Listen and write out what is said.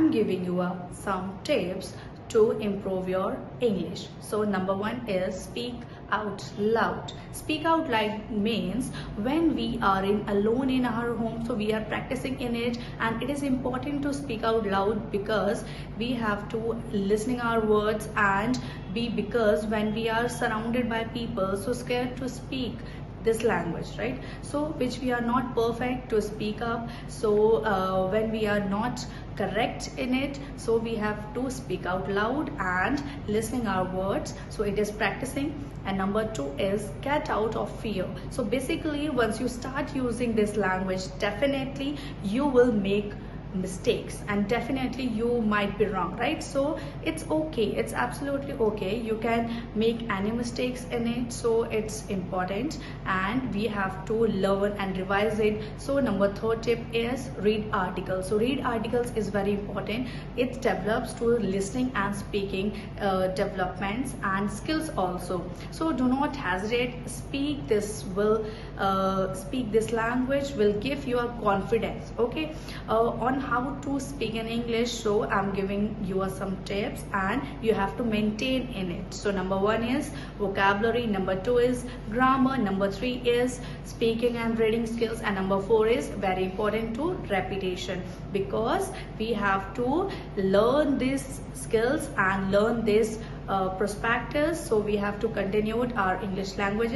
I'm giving you some tips to improve your English. So number one is speak out loud. Speak out loud means when we are alone in our home, so we are practicing in it, and it is important to speak out loud because we have to listening our words and because when we are surrounded by people, so scared to speak this language, right? So which we are not perfect to speak up. So when we are not correct in it, so we have to speak out loud and listening our words. So it is practicing. And number two is get out of fear. So basically once you start using this language, definitely you will make mistakes and definitely you might be wrong, right? So it's okay, it's absolutely okay, you can make any mistakes in it. So it's important and we have to learn and revise it. So number third tip is read articles. So read articles is very important. It develops to listening and speaking developments and skills also. So do not hesitate, speak this language will give you a confidence. Okay, on how to speak in English, so I'm giving you some tips and you have to maintain in it. So number one is vocabulary, number two is grammar, number three is speaking and reading skills, and number four is very important to repetition, because we have to learn these skills and learn this prospectus. So we have to continue our English languages.